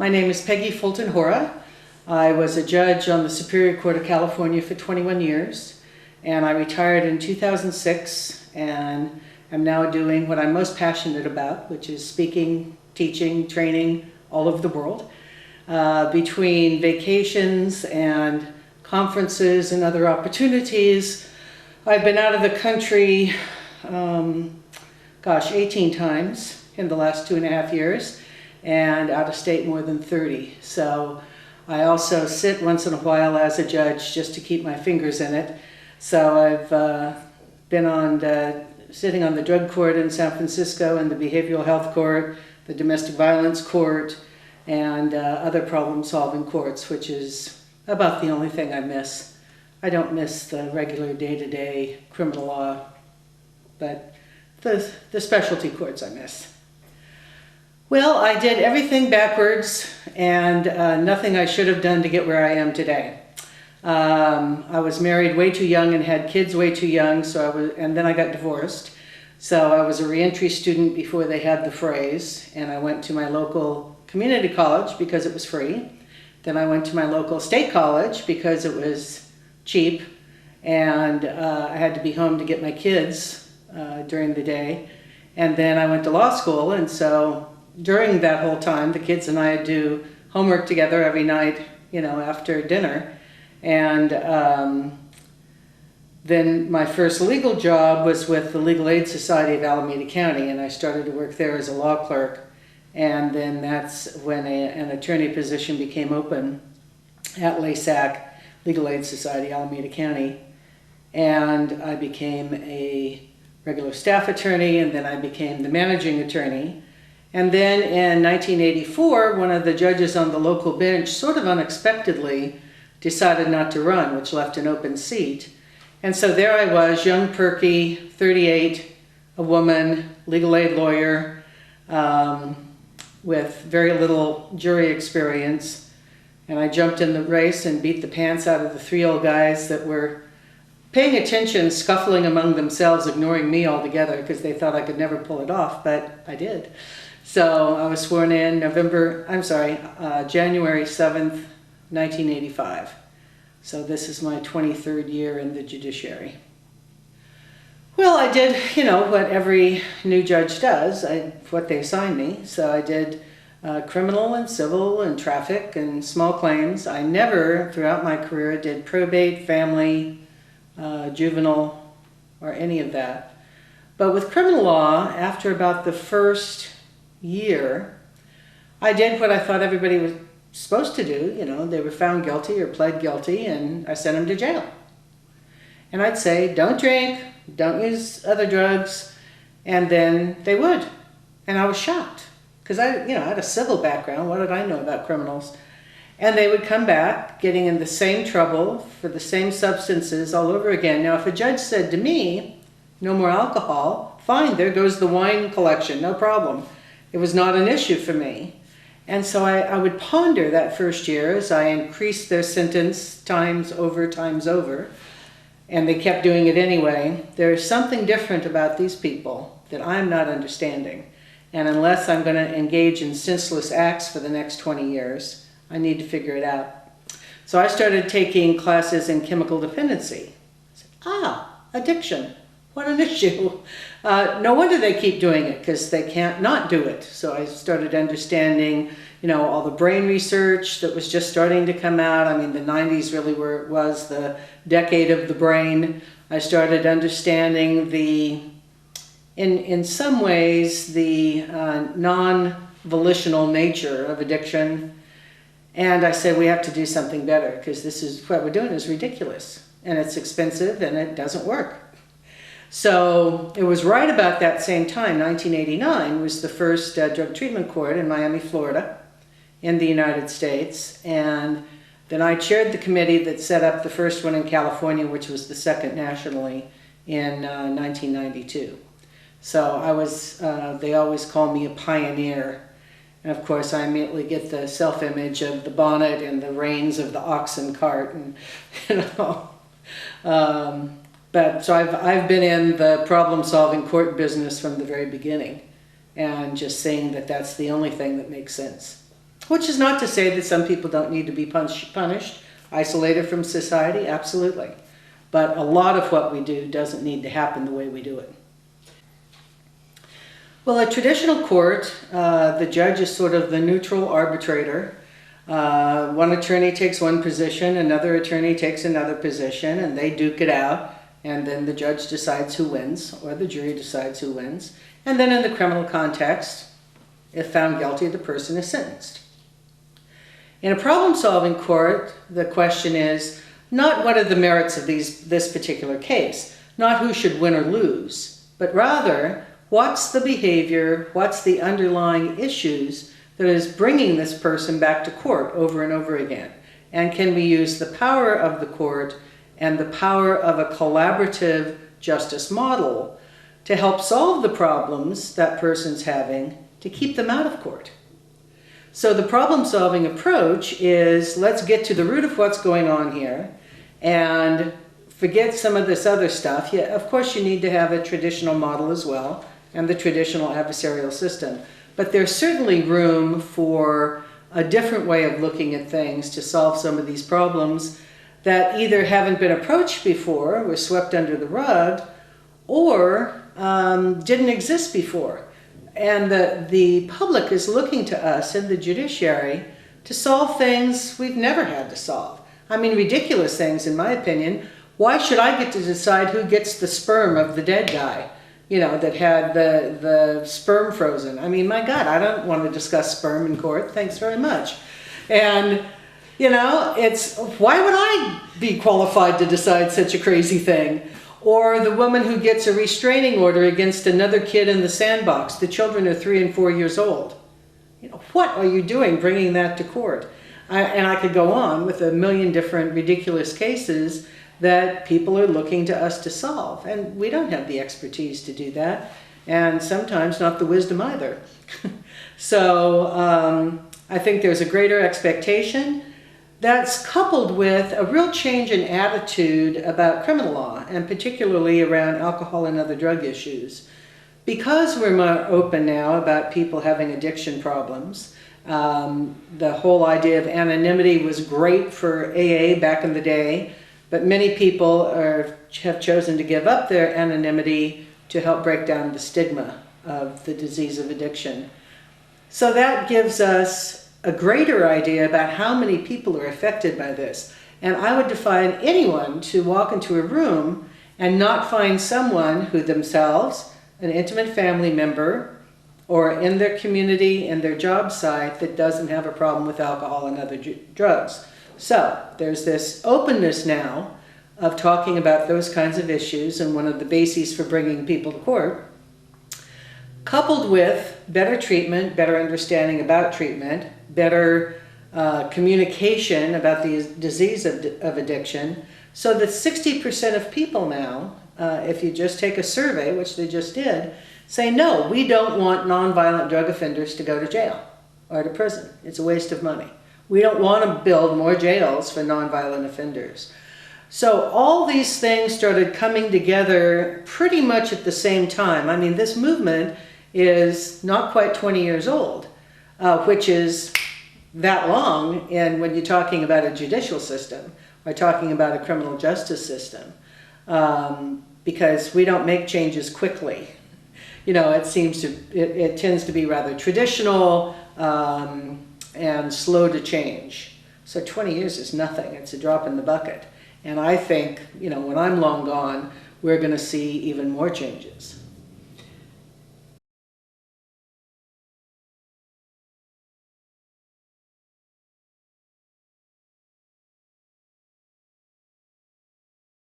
My name is Peggy Hora. I was a judge on the Superior Court of California for 21 years, and I retired in 2006, and I'm now doing what I'm most passionate about, which is speaking, teaching, training all over the world. Between vacations and conferences and other opportunities, I've been out of the country, 18 times in the last 2.5 years, and out of state more than 30. So I also sit once in a while as a judge just to keep my fingers in it. So I've been sitting on the drug court in San Francisco and the behavioral health court, the domestic violence court, and other problem-solving courts, which is about the only thing I miss. I don't miss the regular day-to-day criminal law, but the specialty courts I miss. Well, I did everything backwards and nothing I should have done to get where I am today. I was married way too young and had kids way too young, and then I got divorced. So I was a reentry student before they had the phrase, and I went to my local community college because it was free. Then I went to my local state college because it was cheap, and I had to be home to get my kids during the day. And then I went to law school, and so during that whole time, the kids and I would do homework together every night, after dinner. And then my first legal job was with the Legal Aid Society of Alameda County, and I started to work there as a law clerk. And then that's when an attorney position became open at LASAC, Legal Aid Society, Alameda County. And I became a regular staff attorney, and then I became the managing attorney. And then in 1984, one of the judges on the local bench sort of unexpectedly decided not to run, which left an open seat. And so there I was, young, perky, 38, a woman, legal aid lawyer, with very little jury experience. And I jumped in the race and beat the pants out of the 3 old guys that were paying attention, scuffling among themselves, ignoring me altogether because they thought I could never pull it off, but I did. So I was sworn in January 7th, 1985. So this is my 23rd year in the judiciary. Well, I did, what every new judge does, what they assigned me. So I did criminal and civil and traffic and small claims. I never, throughout my career, did probate, family, juvenile, or any of that. But with criminal law, after about the first year, I did what I thought everybody was supposed to do. They were found guilty or pled guilty, and I sent them to jail. And I'd say, don't drink, don't use other drugs, and then they would. And I was shocked, because I had a civil background. What did I know about criminals? And they would come back, getting in the same trouble for the same substances all over again. Now, if a judge said to me, no more alcohol, fine, there goes the wine collection, no problem. It was not an issue for me. And so I would ponder that first year as I increased their sentence times over, and they kept doing it anyway. There is something different about these people that I'm not understanding. And unless I'm going to engage in senseless acts for the next 20 years, I need to figure it out. So I started taking classes in chemical dependency. I said, addiction. What an issue. No wonder they keep doing it, because they can't not do it. So I started understanding, all the brain research that was just starting to come out. I mean, the 90s really was the decade of the brain. I started understanding in some ways, the non-volitional nature of addiction. And I said, we have to do something better, because what we're doing is ridiculous, and it's expensive, and it doesn't work. So it was right about that same time, 1989, was the first drug treatment court in Miami, Florida, in the United States. And then I chaired the committee that set up the first one in California, which was the second nationally, in 1992. So they always call me a pioneer. And of course, I immediately get the self-image of the bonnet and the reins of the oxen cart, and so I've been in the problem-solving court business from the very beginning, and just saying that that's the only thing that makes sense. Which is not to say that some people don't need to be punished, isolated from society, absolutely. But a lot of what we do doesn't need to happen the way we do it. Well, a traditional court, the judge is sort of the neutral arbitrator. One attorney takes one position, another attorney takes another position, and they duke it out, and then the judge decides who wins, or the jury decides who wins. And then in the criminal context, if found guilty, the person is sentenced. In a problem-solving court, the question is not what are the merits of this particular case, not who should win or lose, but rather what's the behavior, what's the underlying issues that is bringing this person back to court over and over again. And can we use the power of the court and the power of a collaborative justice model to help solve the problems that person's having to keep them out of court? So the problem-solving approach is, let's get to the root of what's going on here and forget some of this other stuff. Yeah, of course you need to have a traditional model as well and the traditional adversarial system. But there's certainly room for a different way of looking at things to solve some of these problems that either haven't been approached before, were swept under the rug, or didn't exist before. And the public is looking to us in the judiciary to solve things we've never had to solve. I mean, ridiculous things, in my opinion. Why should I get to decide who gets the sperm of the dead guy, you know, that had the sperm frozen? I mean, my God, I don't want to discuss sperm in court. Thanks very much. And, you know, why would I be qualified to decide such a crazy thing? Or the woman who gets a restraining order against another kid in the sandbox. The children are 3 and 4 years old. You know, what are you doing bringing that to court? And I could go on with a million different ridiculous cases that people are looking to us to solve. And we don't have the expertise to do that. And sometimes not the wisdom either. So I think there's a greater expectation that's coupled with a real change in attitude about criminal law, and particularly around alcohol and other drug issues. Because we're more open now about people having addiction problems, the whole idea of anonymity was great for AA back in the day, but many people have chosen to give up their anonymity to help break down the stigma of the disease of addiction. So that gives us a greater idea about how many people are affected by this. And I would define anyone to walk into a room and not find someone who themselves, an intimate family member, or in their community, in their job site, that doesn't have a problem with alcohol and other drugs. So there's this openness now of talking about those kinds of issues, and one of the bases for bringing people to court, coupled with better treatment, better understanding about treatment, better communication about the disease of addiction, so that 60% of people now, if you just take a survey, which they just did, say, no, we don't want nonviolent drug offenders to go to jail or to prison. It's a waste of money. We don't want to build more jails for nonviolent offenders. So all these things started coming together pretty much at the same time. I mean, this movement is not quite 20 years old, which is that long. And when you're talking about a judicial system or talking about a criminal justice system, because we don't make changes quickly. You know, it tends to be rather traditional and slow to change. So 20 years is nothing. It's a drop in the bucket. And I think, you know, when I'm long gone, we're going to see even more changes.